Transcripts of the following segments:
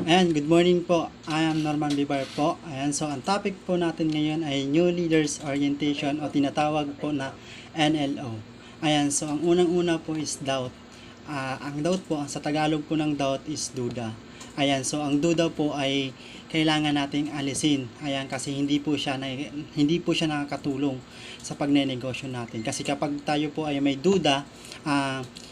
Ayan, good morning po. I am Norman Bibar po. Ayan, so ang topic po natin ngayon ay New Leaders Orientation o tinatawag po na NLO. Ayan, so ang unang-una po is doubt. Ang doubt po, sa Tagalog po ng doubt is duda. Ayan, so ang duda po ay kailangan nating alisin. Ayan, kasi hindi po siya nakakatulong sa pagnenegosyo natin. Kasi kapag tayo po ay may duda,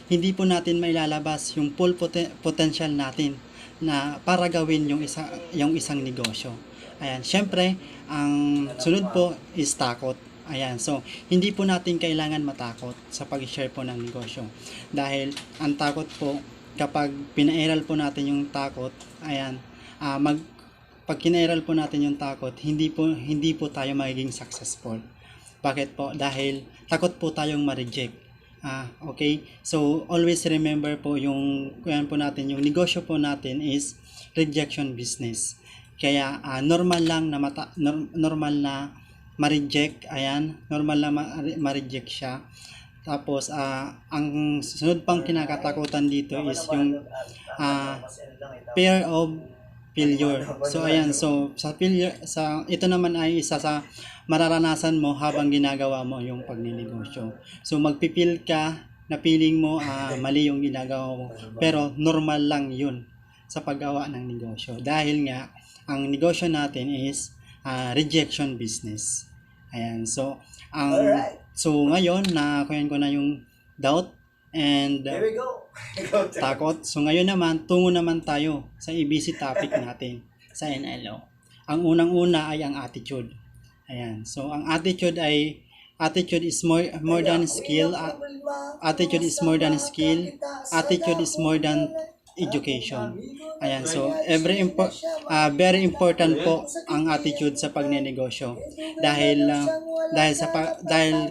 hindi po natin mailalabas yung full potential natin na para gawin yung isang negosyo. Ayan, syempre, ang sunod po is takot. Ayan, so hindi po natin kailangan matakot sa pag-share po ng negosyo. Dahil ang takot po, kapag pinairal po natin yung takot, ayan, pag kinairal po natin yung takot, hindi po tayo magiging successful. Bakit po? Dahil takot po tayong ma-reject. Okay. So, always remember po yan po natin, yung negosyo po natin is rejection business. Kaya, normal lang na normal na ma-reject. Ayan, normal na ma-reject siya. Tapos, ang sunod pang kinakatakutan dito is yung fear of failure. So ayan, so ito naman ay isa sa mararanasan mo habang ginagawa mo yung pagninegosyo. So magpipil ka na feeling mo mali yung ginagawa mo, pero normal lang yun sa paggawa ng negosyo. Dahil nga ang negosyo natin is rejection business. Ayan, so ngayon na kuyan ko na yung doubt and Here we go. takot. So ngayon naman, tungo naman tayo sa ABC topic natin sa NLO. Ang unang-una ay ang attitude. Ayan. So ang attitude is more than skill. Attitude is more than skill. Attitude is more than education. Ayan. So very important po ang attitude sa pagnenegosyo. Dahil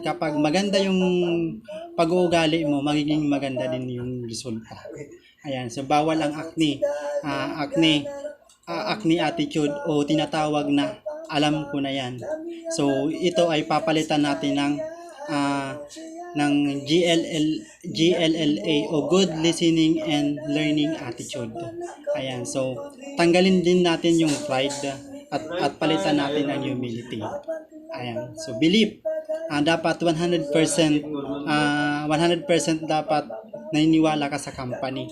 kapag maganda yung pag-uugali mo, magiging maganda din yung resulta. Ayan, so bawal ang acne attitude o tinatawag na alam ko na yan. So ito ay papalitan natin ng GLLA o Good Listening and Learning Attitude. Ayan, so tanggalin din natin yung pride at palitan natin ng humility. Ayan, so believe. Dapat 100% dapat naniniwala ka sa company.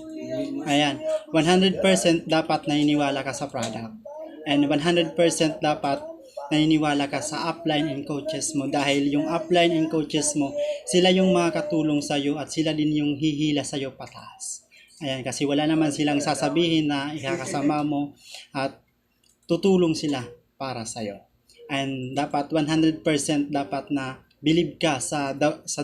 Ayan, 100% dapat naniniwala ka sa product. And 100% dapat naniniwala ka sa upline and coaches mo, dahil yung upline and coaches mo, sila yung makakatulong sa iyo at sila din yung hihila sa iyo pataas. Ayan, kasi wala naman silang sasabihin na ikakasama mo at tutulong sila para sa iyo. And dapat 100% dapat na believe ka sa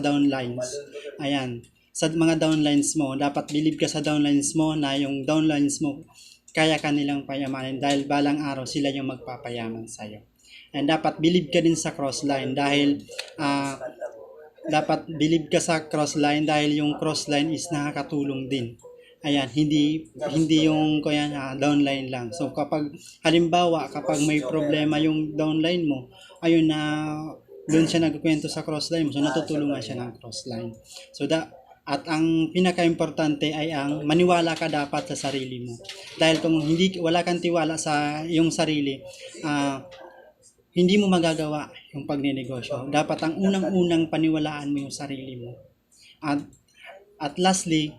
downlines. Ayan, sa mga downlines mo, dapat believe ka sa downlines mo na yung downlines mo kaya kanilang payamanin, dahil balang araw sila yung magpapayaman sa iyo. And dapat believe ka din sa crossline, dahil dapat believe ka sa crossline dahil yung crossline is nakakatulong din. Ayan, hindi yung downline lang. So kapag halimbawa kapag may problema yung downline mo, ayun na doon siya nagkukwento sa crossline mo, so natutulungan siya ng crossline. So at ang pinaka-importante ay ang maniwala ka dapat sa sarili mo. Dahil kung wala kang tiwala sa iyong sarili, hindi mo magagawa yung pagnenegosyo. Dapat ang unang-unang paniwalaan mo yung sarili mo. At lastly,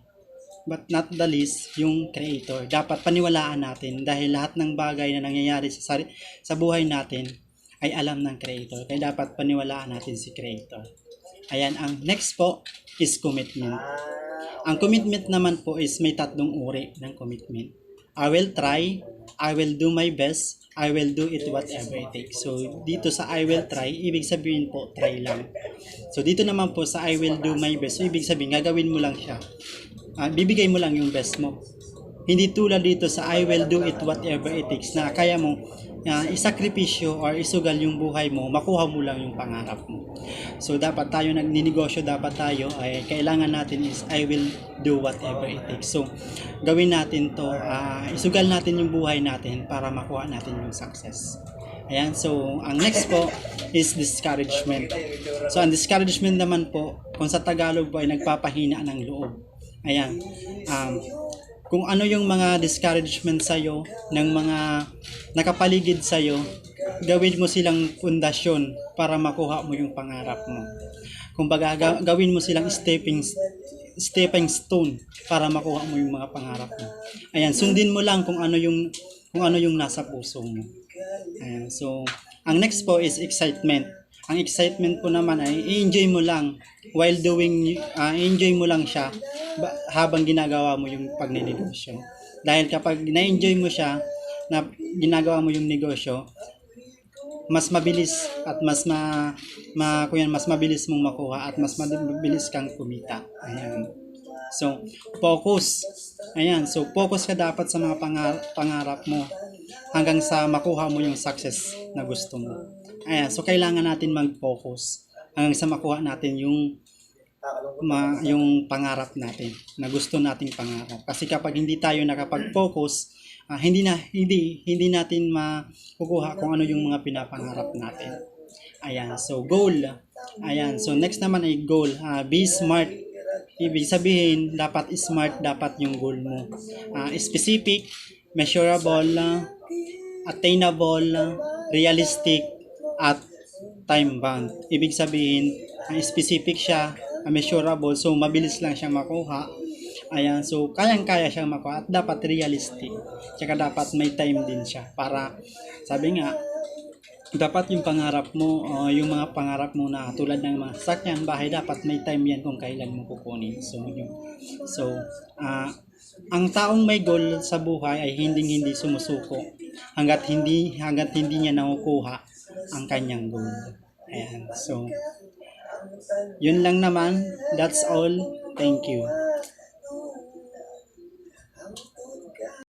but not the least, yung creator. Dapat paniwalaan natin, dahil lahat ng bagay na nangyayari sa buhay natin ay alam ng creator. Kaya dapat paniwalaan natin si creator. Ayan, ang next po is commitment. Ang commitment naman po is may tatlong uri ng commitment. I will try, I will do my best, I will do it whatever it takes. So dito sa I will try, ibig sabihin po try lang. So dito naman po sa I will do my best, so ibig sabihin gagawin mo lang siya. Bibigay mo lang yung best mo. Hindi tulad dito sa I will do it whatever it takes na kaya mo isakripisyo or isugal yung buhay mo, makuha mo lang yung pangarap mo. So dapat tayo nagninegosyo, dapat tayo ay kailangan natin is I will do whatever it takes. So gawin natin to, isugal natin yung buhay natin para makuha natin yung success. Ayan, so ang next po is discouragement. So ang discouragement naman po, kung sa Tagalog po ay nagpapahina ng loob. Ayan, kung ano yung mga discouragement sa'yo ng mga nakapaligid sa'yo, gawin mo silang pundasyon para makuha mo yung pangarap mo. Kumbaga, gawin mo silang stepping stone para makuha mo yung mga pangarap mo. Ayan, sundin mo lang kung ano yung nasa puso mo. Ayan, so ang next po is excitement. Ang excitement po naman ay i-enjoy mo lang while doing enjoy mo lang siya habang ginagawa mo yung pagnenegosyo. Dahil kapag na-enjoy mo siya na ginagawa mo yung negosyo, mas mabilis at mas mabilis mong makuha at mas mabilis kang kumita. Ayan. So, focus. Ayan. So, focus ka dapat sa mga pangarap mo hanggang sa makuha mo yung success na gusto mo. Ayan. So, kailangan natin mag-focus hanggang sa makuha natin yung pangarap natin na gusto nating pangarap. Kasi kapag hindi tayo nakapag-focus, hindi natin makukuha kung ano yung mga pinapangarap natin. Ayan, so goal. Ayan, so next naman ay goal. Be smart. Ibig sabihin, dapat smart dapat yung goal mo. Specific, measurable, attainable, realistic, at time bound. Ibig sabihin, specific siya, measurable, so mabilis lang siya makuha. Ayan, so kayang-kaya siyang makuha at dapat realistic. Tsaka dapat may time din siya para, sabi nga, dapat yung pangarap mo, yung mga pangarap mo na tulad ng mga sasakyan, bahay, dapat may time yan kung kailan mo kukunin. So, ang taong may goal sa buhay ay hindi sumusuko hanggat hindi niya nakukuha ang kanyang goal. Ayan, so, yun lang naman. That's all. Thank you.